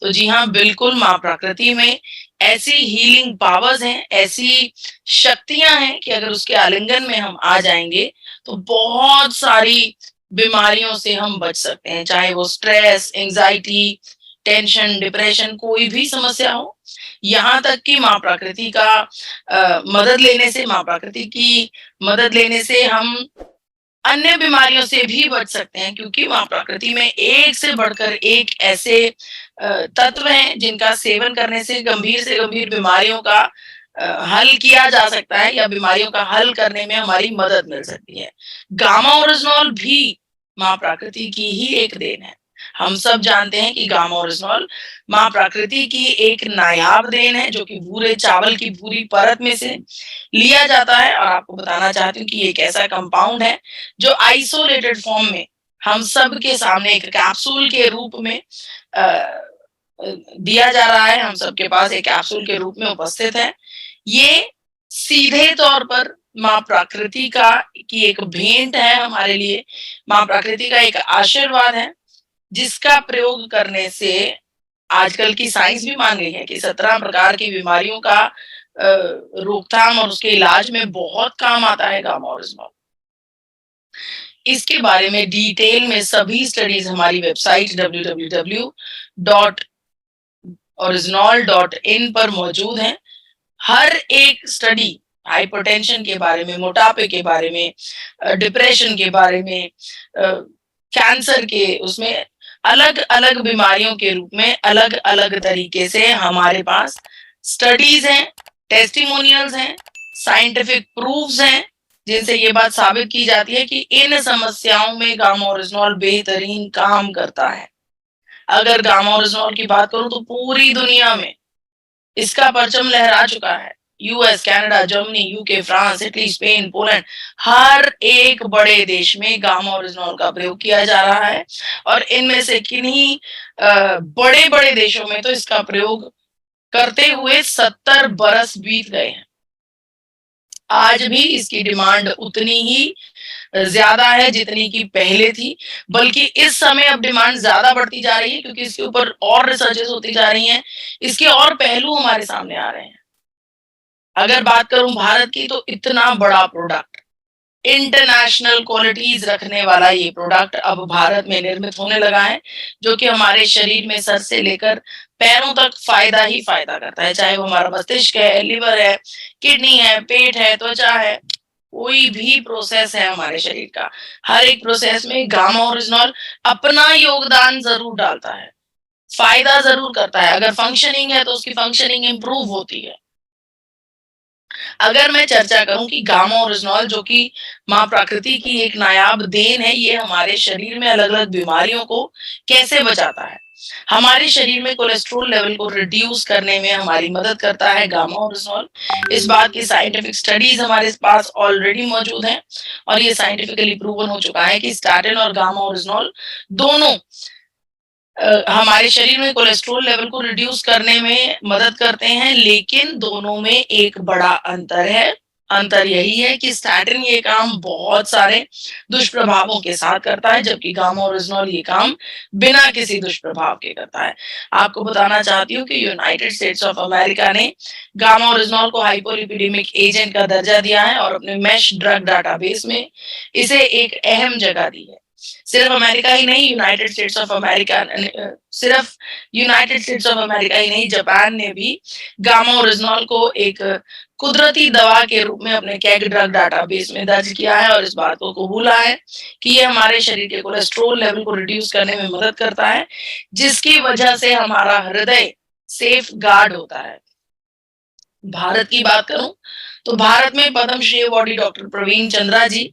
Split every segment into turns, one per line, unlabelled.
तो जी हाँ, बिल्कुल माँ प्रकृति में ऐसी हीलिंग पावर्स हैं, ऐसी शक्तियाँ हैं कि अगर उसके आलिंगन में हम आ जाएँगे, तो बहुत सारी बीमारियों से हम बच सकते हैं। चाहे वो स्ट्रेस, एंग्ज़ायटी, टेंशन, डिप्रेशन कोई भी समस्या हो, यहाँ तक कि माँ प्रकृति का मदद लेने से माँ प्रकृति की मदद लेने से हम अन्य बीमारियों से भी बच सकते हैं क्योंकि वहाँ प्रकृति में एक से बढ़कर एक ऐसे तत्व हैं जिनका सेवन करने से गंभीर बीमारियों का हल किया जा सकता है या बीमारियों का हल करने में हमारी मदद मिल सकती है। गामा ओरिजिनॉल भी माँ प्रकृति की ही एक देन है। हम सब जानते हैं कि गामा ओरिजिनॉल माँ प्रकृति की एक नायाब देन है जो कि भूरे चावल की भूरी परत में से लिया जाता है और आपको बताना चाहती हूँ कि ये एक ऐसा कंपाउंड है जो आइसोलेटेड फॉर्म में हम सब के सामने एक कैप्सूल के रूप में दिया जा रहा है। हम सबके पास एक कैप्सूल के रूप में उपस्थित है। ये सीधे तौर पर माँ प्रकृति का की एक भेंट है हमारे लिए, माँ प्रकृति का एक आशीर्वाद है, जिसका प्रयोग करने से आजकल की साइंस भी मान गई है कि 17 प्रकार की बीमारियों का रोकथाम और उसके इलाज में बहुत काम आता है गामा ओरिजिनॉल। इसके बारे में डिटेल में सभी स्टडीज हमारी वेबसाइट www.original.in पर मौजूद हैं। हर एक स्टडी हाइपरटेंशन के बारे में, मोटापे के बारे में, डिप्रेशन के बारे में, कैंसर के उसमें अलग-अलग बीमारियों के रूप में अलग-अलग तरीके से हमारे पास स्टडीज हैं, टेस्टिमोनियल्स हैं, साइंटिफिक प्रूफ्स हैं, जिनसे ये बात साबित की जाती है कि इन समस्याओं में गामा ओरिजिनॉल बेहतरीन काम करता है। अगर गामा ओरिजिनॉल की बात करूं तो पूरी दुनिया में इसका परचम लहरा चुका है। US, Canada, Germany, UK, France, Italy, Spain, Poland हर एक बड़े देश में गामा ओरिजिनॉल का प्रयोग किया जा रहा है और इनमें से किन्हीं बड़े-बड़े देशों में तो इसका प्रयोग करते हुए 70 बरस बीत गए हैं। आज भी इसकी डिमांड उतनी ही ज़्यादा है जितनी कि पहले थी, बल्कि इस समय अब डिमांड ज़्यादा बढ़ती जा रही है क्योंकि इसके ऊपर और रिसर्चेज़ होती जा रही हैं, इसके और पहलू हमारे सामने आ रहे हैं। अगर बात करूँ भारत की तो इतना बड़ा प्रोडक्ट, इंटरनेशनल क्वालिटीज़ रखने वाला ये प्रोडक्ट अब भारत में निर्मित होने लगा है, जो कि हमारे शरीर में सर से लेकर पैरों तक फ़ायदा ही फ़ायदा करता है। चाहे वो हमारा मस्तिष्क है, लिवर है, किडनी है, पेट है, त्वचा है, कोई भी प्रोसेस है हमारे शरीर का, हर एक प्रोसेस में गामा ओरिजिनॉल अपना योगदान ज़रूर डालता है, फ़ायदा ज़रूर करता है। अगर फंक्शनिंग है तो उसकी फंक्शनिंग इम्प्रूव होती है। अगर मैं चर्चा करूं कि गामा ओरिजिनॉल जो कि माँ प्रकृति की एक नायाब देन है, ये हमारे शरीर में अलग-अलग बीमारियों को कैसे बचाता है। हमारे शरीर में कोलेस्ट्रॉल लेवल को रिड्यूस करने में हमारी मदद करता है गामा ओरिजिनॉल। इस बात की साइंटिफिक स्टडीज हमारे पास ऑलरेडी मौजूद हैं और ये साइंटिफिकली प्रूवन हो चुका है कि स्टैटिन और गामा ओरिजिनॉल दोनों हमारे शरीर में कोलेस्ट्रॉल लेवल को रिड्यूस करने में मदद करते हैं, लेकिन दोनों में एक बड़ा अंतर है। अंतर यही है कि स्टैटिन ये काम बहुत सारे दुष्प्रभावों के साथ करता है, जबकि गामा ओरिजिनॉल ये काम बिना किसी दुष्प्रभाव के करता है। आपको बताना चाहती हूँ कि यूनाइटेड स्टेट्स ऑफ अमेरिका ने गामा ओरिजिनॉल को हाइपोलिपिडेमिक एजेंट का दर्जा दिया है और अपने मैश ड्रग डाटाबेस में इसे एक अहम जगह दी है। सिर्फ अमेरिका ही नहीं, यूनाइटेड स्टेट्स ऑफ अमेरिका ही नहीं, जापान ने भी गामा ओरिजिनॉल को एक कुदरती दवा के रूप में अपने कैग ड्रग डाटाबेस में दर्ज किया है और इस बात को कबूला है कि ये हमारे शरीर के कोलेस्ट्रॉल लेवल को रिड्यूस करने में मदद करता है, जिसकी वजह से हमारा हृदय सेफ गार्ड होता है। भारत की बात करूं तो भारत में पद्मश्री अवॉर्डी डॉक्टर प्रवीण चंद्रा जी,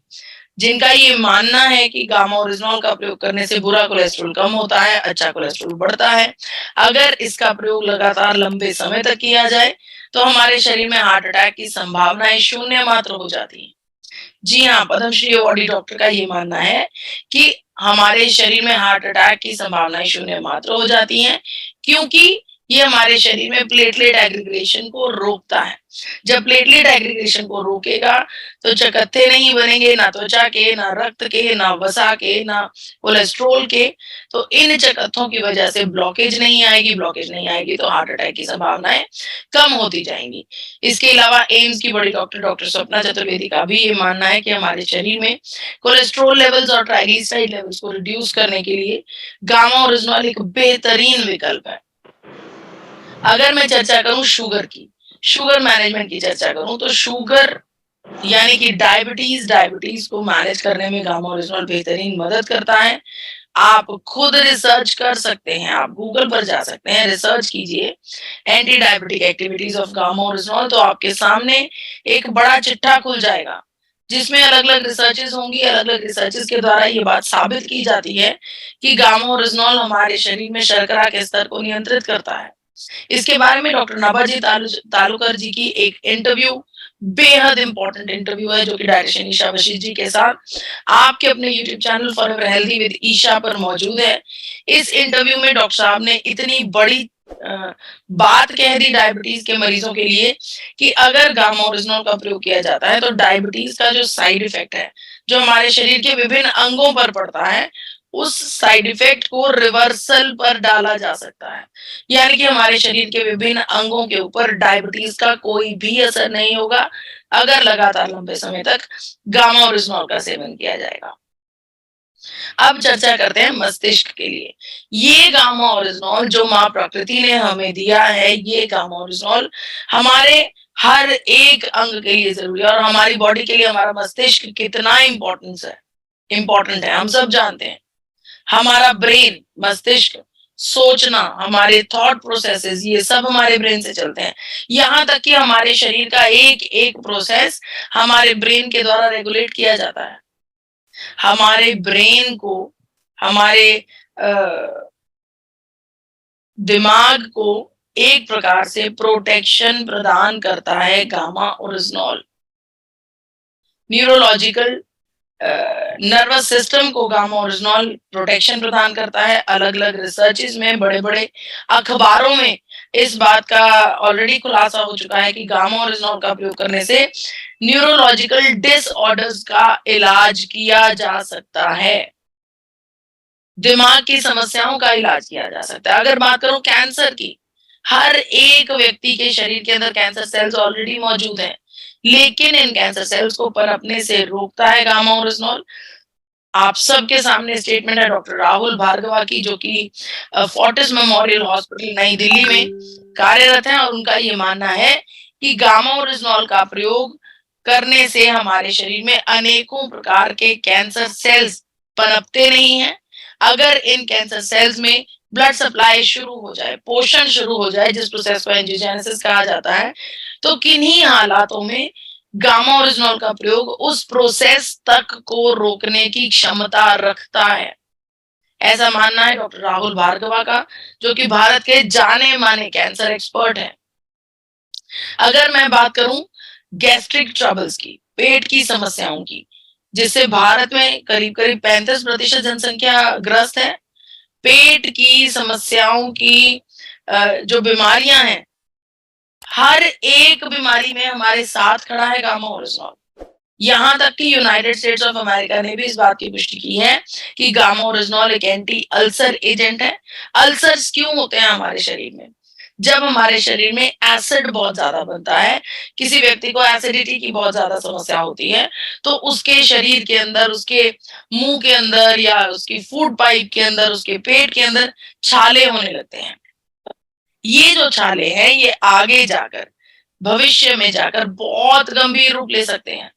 जिनका ये मानना है कि गामा ओरिजिनॉल का प्रयोग करने से बुरा कोलेस्ट्रॉल कम होता है, अच्छा कोलेस्ट्रॉल बढ़ता है। अगर इसका प्रयोग लगातार लंबे समय तक किया जाए, तो हमारे शरीर में हार्ट अटैक की संभावनाएं शून्य मात्र हो जाती हैं। जी हाँ, पद्मश्री अवॉर्डी डॉक्टर का ये मानना है कि हमारे शरीर में हार्ट अटैक की संभावनाएं शून्य मात्र हो जाती हैं, क्योंकि ये हमारे शरीर में प्लेटलेट एग्रीगेशन को रोकता है। जब प्लेटलेट एग्रीगेशन को रोकेगा, तो चकत्ते नहीं बनेंगे, ना त्वचा के, ना रक्त के, ना वसा के, ना कोलेस्ट्रॉल के। तो इन चकत्तों की वजह से ब्लॉकेज नहीं आएगी तो हार्ट अटैक की संभावनाएँ कम होती जाएँगी। इसके अलावा एम्स की बड़ी डॉक्टर, डॉक्टर स्वप्ना चतुर्वेदी का भी ये मानना है कि हमारे शरीर में कोलेस्ट्रॉल लेवल्स और ट्राइग्लिसराइड लेवल्स को रिड्यूस करने के लिए गामा ओरिजिनॉल एक बेहतरीन विकल्प है। अगर मैं चर्चा करूँ शुगर की, शुगर मैनेजमेंट की चर्चा करूँ तो शुगर यानी कि डायबिटीज़ को मैनेज करने में गामा ओरिजिनॉल बेहतरीन मदद करता है। आप खुद रिसर्च कर सकते हैं, आप गूगल पर जा सकते हैं, रिसर्च कीजिए anti diabetic activities of gamma oryzanol, तो आपके सामने एक बड़ा चिट्ठा खुल जाएगा, जिसमें अलग-अलग रिसर्चेज़ होंगी, अलग-अलग रिसर्चेज़ के द्वारा ये बात साबित की जाती है कि गामा ओरिजिनॉल हमारे शरीर में शर्करा के स्तर को नियंत्रित करता है। इसके बारे में डॉक्टर नभाजी तालुकर जी की एक इंटरव्यू बेहद इंपॉर्टेंट इंटरव्यू है, जो कि डायटिशियन ईशा वशीर जी के साथ आपके अपने YouTube channel forever healthy with Isha पर मौजूद है। इस इंटरव्यू में डॉक्टर साहब ने इतनी बड़ी बात कह दी डायबिटीज के मरीजों के लिए कि अगर गामा ओरिजिनॉल का प्रयोग किया जाता है तो डायबिटीज का जो साइड इफेक्ट है, जो हमारे शरीर के विभिन्न अंगों पर पड़ता है, उस साइड इफेक्ट को रिवर्सल पर डाला जा सकता है। यानी कि हमारे शरीर के विभिन्न अंगों के ऊपर डायबिटीज का कोई भी असर नहीं होगा, अगर लगातार लंबे समय तक गामा ओरिजिनॉल का सेवन किया जाएगा। अब चर्चा करते हैं मस्तिष्क के लिए। ये गामा ओरिजिनॉल जो माँ प्रकृति ने हमें दिया है, ये गामा ओरिजिनॉल हमारे हर एक अंग के लिए ज़रूरी है और हमारी बॉडी के लिए हमारा मस्तिष्क कितना इम्पोर्टेंट है, हम सब जानते हैं। हमारा ब्रेन, मस्तिष्क, सोचना, हमारे थॉट प्रोसेसेस, ये सब हमारे ब्रेन से चलते हैं। यहाँ तक कि हमारे शरीर का एक-एक प्रोसेस हमारे ब्रेन के द्वारा रेगुलेट किया जाता है। हमारे ब्रेन को, हमारे दिमाग को एक प्रकार से प्रोटेक्शन प्रदान करता है gamma oryzanol. Neurological nervous system को गामा ओरिजिनॉल प्रोटेक्शन प्रदान करता है। अलग-अलग रिसर्चेस में, बड़े-बड़े अखबारों में इस बात का ऑलरेडी खुलासा हो चुका है कि गामा ओरिजिनॉल का प्रयोग करने से न्यूरोलॉजिकल डिसऑर्डर्स का इलाज किया जा सकता है। दिमाग की समस्याओं का इलाज किया जा सकता है। अगर बात करूँ कैंसर की, हर एक व्यक्ति के शरीर के अंदर कैंसर सेल्स ऑलरेडी मौजूद हैं, लेकिन इन कैंसर सेल्स को पनपने से रोकता है गामा ओरिजिनॉल। आप सबके सामने स्टेटमेंट है डॉक्टर राहुल भार्गवा की, जो कि फोर्टिस मेमोरियल हॉस्पिटल नई दिल्ली में कार्यरत हैं और उनका ये मानना है कि गामा ओरिजिनॉल का प्रयोग करने से हमारे शरीर में अनेकों प्रकार के कैंसर सेल्स पनपते नहीं हैं। अगर इन कैंसर सेल्स में ब्लड सप्लाई शुरू हो जाए, पोषण शुरू हो जाए, जिस प्रोसेस को एंजियोजेनेसिस कहा जाता है, तो किन्हीं हालातों में गामा ओरिजिनॉल का प्रयोग उस प्रोसेस तक को रोकने की क्षमता रखता है। ऐसा मानना है डॉक्टर राहुल भार्गवा का, जो कि भारत के जाने-माने कैंसर एक्सपर्ट हैं। अगर मैं बात करूं गैस्ट्रिक ट्रबल्स की, पेट की समस्याओं की, जिससे भारत में करीब-करीब 35% जनसंख्या ग्रस्त है। पेट की समस्याओं की जो बीमारियां हैं, हर एक बीमारी में हमारे साथ खड़ा है गामा ओरिजिनॉल। यहाँ तक कि यूनाइटेड स्टेट्स ऑफ अमेरिका ने भी इस बात की पुष्टि की है कि गामा ओरिजिनॉल एक एंटी अल्सर एजेंट है। अल्सर्स क्यों होते हैं हमारे शरीर में? जब हमारे शरीर में एसिड बहुत ज्यादा बनता है, किसी व्यक्ति को एसिडिटी की बहुत ज्यादा समस्या होती है, तो उसके शरीर के अंदर, उसके मुंह के अंदर या उसकी फूड पाइप के अंदर, उसके पेट के अंदर छाले होने लगते हैं। ये जो छाले हैं, ये आगे जाकर, भविष्य में जाकर बहुत गंभीर रूप ले सकते हैं।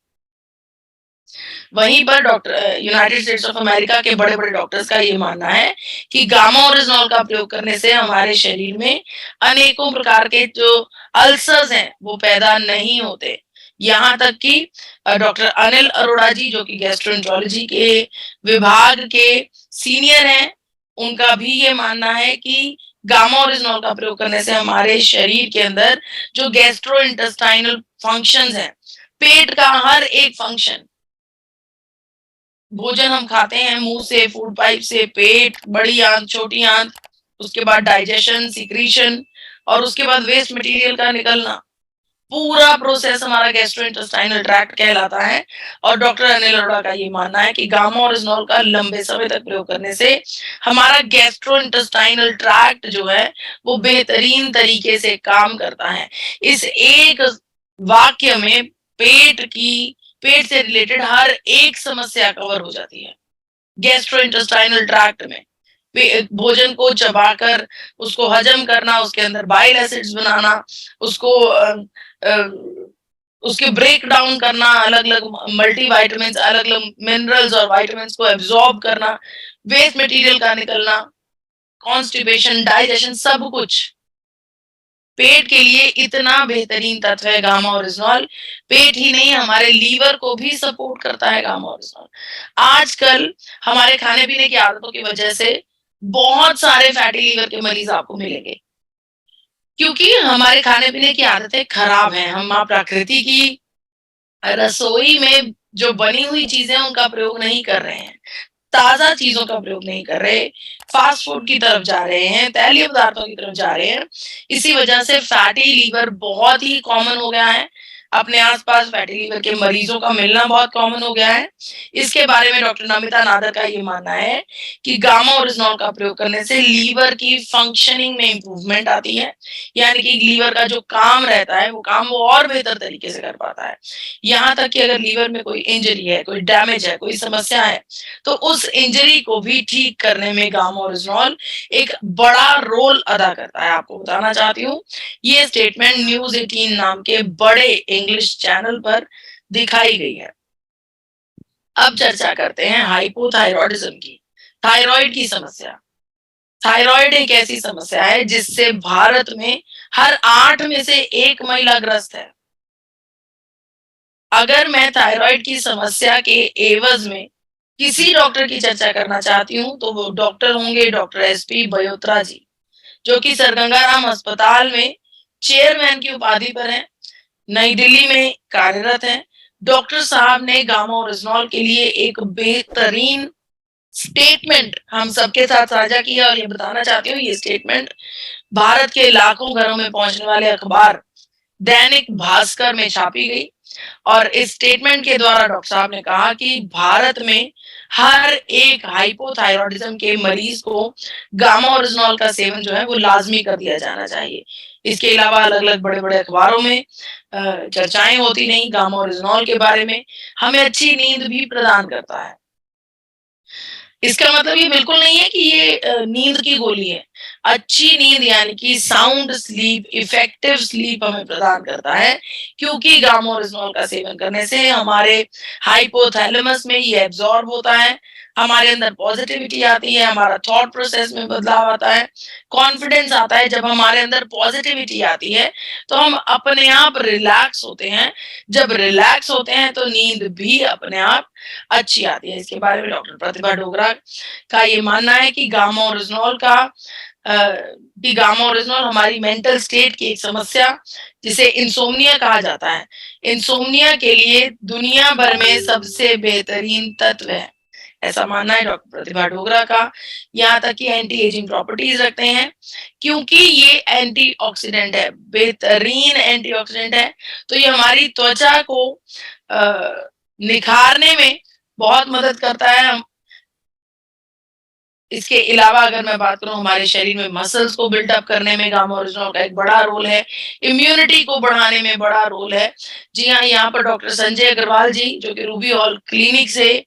वहीं पर doctor United states of America के बड़े-बड़े डॉक्टर्स का ये मानना है कि गामा ओरिजिनॉल का प्रयोग करने से हमारे शरीर में अनेकों प्रकार के जो अल्सर्स हैं, वो पैदा नहीं होते। यहाँ तक कि डॉक्टर अनिल अरोड़ा जी, जो कि गैस्ट्रोएंटरोलॉजी के विभाग के सीनियर हैं, उनका भी ये मानना है कि गामा ओरिजिनॉल का प्रयोग करने से हमारे शरीर के अंदर जो गैस्ट्रोइंटेस्टाइनल फंक्शंस हैं, पेट का हर एक फंक्शन, भोजन हम खाते हैं मुंह से, फूड पाइप से, पेट, बड़ी आंत, छोटी आंत, उसके बाद डाइजेशन, सिक्रीशन और उसके बाद वेस्ट मटेरियल का निकलना, पूरा प्रोसेस हमारा गैस्ट्रोइंटेस्टाइनल ट्रैक्ट कहलाता है और डॉक्टर अनिल अरोड़ा का ये मानना है कि गामा ओरिजिनॉल का लंबे समय तक प्रयोग करने से हमारा गैस्ट्रोइंटेस्टाइनल ट्रैक्ट जो है वो बेहतरीन तरीके से काम करता है। इस एक वाक्य में पेट से रिलेटेड हर एक समस्या कवर हो जाती है। गैस्ट्रोइंटेस्टाइनल ट्रैक्ट में भोजन को चबाकर उसको हजम करना, उसके अंदर बाइल एसिड्स बनाना, उसको अ, उसके ब्रेक डाउन करना, अलग-अलग मल्टीविटामिन्स, अलग-अलग मिनरल्स और विटामिन्स को एब्सॉर्ब करना, वेस्ट मटेरियल का निकलना, कॉन्स्टिपेशन, डाइजेशन सब कुछ पेट के लिए इतना बेहतरीन तत्व है गामा ओरिजिनॉल। पेट ही नहीं हमारे लीवर को भी सपोर्ट करता है गामा ओरिजिनॉल। आजकल हमारे खाने-पीने की आदतों की वजह से बहुत सारे फैटी लीवर के मरीज आपको मिलेंगे। क्योंकि हमारे खाने-पीने की आदतें खराब हैं। हम प्रकृति की रसोई में जो बनी हुई चीज़ें हैं उनका प्रयोग नहीं कर रहे हैं। ताज़ा चीज़ों का प्रयोग नहीं कर रहे, फ़ास्ट फ़ूड की तरफ जा रहे हैं, तैलीय पदार्थों की तरफ जा रहे हैं। इसी वजह से फैटी लीवर बहुत ही कॉमन हो गया है। अपने आस-पास फैटी लीवर के मरीज़ों का मिलना बहुत कॉमन हो गया है। इसके बारे में डॉक्टर नमिता नादर का ये मानना है कि गामा ओरिजिनॉल का प्रयोग करने से लीवर की फंक्शनिंग में इम्प्रूवमेंट आती है। यानी कि लीवर का जो काम रहता है, वो काम वो और बेहतर तरीके से कर पाता है। यहाँ तक कि अगर लीवर में कोई इंजरी है, कोई डैमेज है, कोई समस्या है, तो उस इंजरी को भी ठीक करने में गामा ओरिजिनॉल एक बड़ा रोल अदा करता है। आपको बताना चाहती हूँ, ये स्टेटमेंट न्यूज़ 18 नाम के बड़े इंग्लिश चैनल पर दिखाई गई है। अब चर्चा करते हैं हाइपोथायरॉयडिज्म की, थायराइड की समस्या। थायराइड एक ऐसी समस्या है जिससे भारत में हर 8 में से 1 महिला ग्रस्त है। अगर मैं थायराइड की समस्या के एवज में किसी डॉक्टर की चर्चा करना चाहती हूँ, तो वो डॉक्टर होंगे डॉक्टर एसपी बयोत्रा जी, जो कि सर गंगाराम अस्पताल में चेयरमैन की उपाधि पर हैं, नई दिल्ली में कार्यरत हैं। डॉक्टर साहब ने गामा ओरिजिनॉल के लिए एक बेहतरीन स्टेटमेंट हम सबके साथ साझा किया और ये बताना चाहती हूँ, ये स्टेटमेंट भारत के लाखों घरों में पहुंचने वाले अखबार दैनिक भास्कर में छापी गई और इस स्टेटमेंट के द्वारा डॉक्टर साहब ने कहा कि भारत में हर एक हाइपोथायरॉयडिज्म के मरीज को गामा ओरिजिनॉल का सेवन जो है वो लाजमी कर दिया जाना चाहिए। इसके अलावा अलग-अलग बड़े-बड़े अखबारों में चर्चाएं होती रहीं गामा ओरिजिनॉल के बारे में, हमें अच्छी नींद भी प्रदान करता है। इसका मतलब ये बिल्कुल नहीं है कि ये नींद की गोली है। अच्छी नींद यानी कि साउंड स्लीप, इफेक्टिव स्लीप हमें प्रदान करता है क्योंकि गामा ओरिजिनॉल का सेवन करने से हमारे हाइपोथैलेमस में ये एब्ज़ॉर्ब होता है, हमारे अंदर पॉज़िटिविटी आती है, हमारा थॉट प्रोसेस में बदलाव आता है, कॉन्फिडेंस आता है। जब हमारे अंदर पॉज़िटिविटी आती है, तो हम अपने आप रिलैक्स होते हैं। जब रिलैक्स होते हैं, तो नींद भी अपने आप अच्छी आती है। इसके बारे में डॉक्टर प्रतिभा डोगरा का ये मानना है कि अ, गामा ओरिजिनॉल हमारी मेंटल स्टेट की एक समस्या जिसे इंसोम्निया कहा जाता है। इंसोम्निया के लिए दुनिया भर में सबसे बेहतरीन तत्व है। ऐसा मानना है डॉक्टर प्रतिभा डोगरा का। यहाँ तक कि एंटी एजिंग प्रॉपर्टीज रखते हैं क्योंकि ये एंटीऑक्सीडेंट है, बेहतरीन एंटीऑक्सीडेंट है। तो ये हमारी त्वचा को निखारने में बहुत मदद करता है। हम इसके अलावा अगर मैं बात करूँ हमारे शरीर में मसल्स को बिल्ड अप करने में गामा ओरिजिनॉल का एक बड़ा रोल है, इम्यूनिटी को बढ़ाने में बड़ा रोल है। जी हाँ, यहाँ पर डॉक्टर संजय अग्रवाल जी जो कि रूबी हॉल क्लिनिक से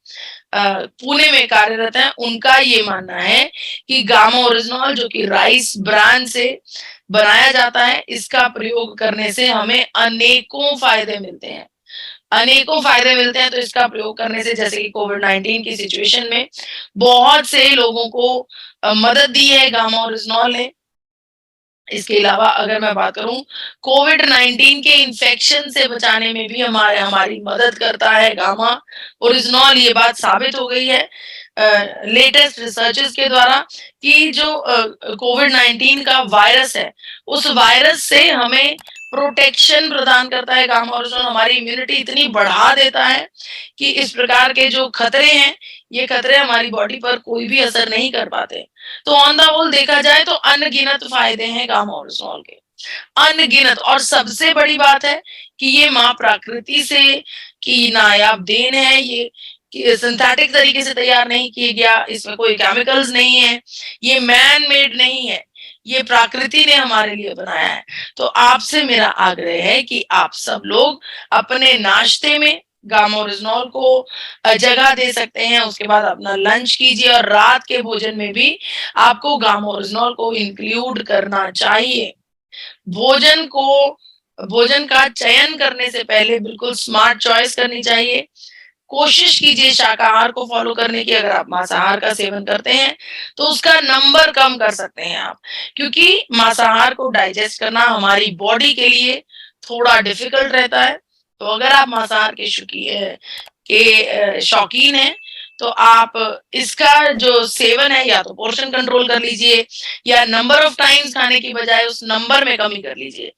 पुणे में कार्यरत हैं, उनका ये मानना है कि गामा ओरिजिनॉल जो कि राइस ब्रांड से बनाया जाता है, इसका प्रयोग करने से हमें अनेकों फ़ायदे मिलते हैं। अनेकों फ़ायदे मिलते हैं, तो इसका प्रयोग करने से जैसे कि कोविड-19 की सिचुएशन में बहुत से लोगों को मदद दी है गामा ओरिजिनॉल ने। इसके अलावा अगर मैं बात करूँ कोविड-19 के इन्फेक्शन से बचाने में भी हमारी मदद करता है गामा ओरिजिनॉल। ये बात साबित हो गई है लेटेस्ट रिसर्चेस के द्वारा कि जो कोविड-19 का वायरस है, उस वायरस से हमें प्रोटेक्शन प्रदान करता है गामा ओरिजिनॉल। हमारी इम्यूनिटी इतनी बढ़ा देता है कि इस प्रकार के जो खतरे हैं, ये खतरे हमारी बॉडी पर कोई भी असर नहीं कर पाते। तो ऑन द होल देखा जाए तो अनगिनत फ़ायदे हैं गामा ओरिजिनॉल के। अनगिनत। और सबसे बड़ी बात है कि ये माँ प्रकृति से की नायाब देन है, ये कि सिंथेटिक तरीके से तैयार नहीं किया गया, इसमें कोई केमिकल्स नहीं है, ये मैन मेड नहीं है, ये प्रकृति ने हमारे लिए बनाया है। तो आपसे मेरा आग्रह है कि आप सब लोग अपने नाश्ते में गामा-ओरिजिनॉल को जगह दे सकते हैं, उसके बाद अपना लंच कीजिए और रात के भोजन में भी आपको गामा-ओरिजिनॉल को इंक्लूड करना चाहिए। भोजन को भोजन का चयन करने से पहले बिल्कुल स्मार्ट चॉइस करनी चाहिए। कोशिश कीजिए शाकाहार को फॉलो करने की। अगर आप मांसाहार का सेवन करते हैं, तो उसका नंबर कम कर सकते हैं आप। क्योंकि मांसाहार को डाइजेस्ट करना हमारी बॉडी के लिए थोड़ा डिफिकल्ट रहता है। तो अगर आप मांसाहार के शौकीन हैं, तो आप इसका जो सेवन है या तो पोर्शन कंट्रोल कर लीजिए या नंबर ऑफ टाइम्स खाने की बजाय उस नंबर में कमी कर लीजिए।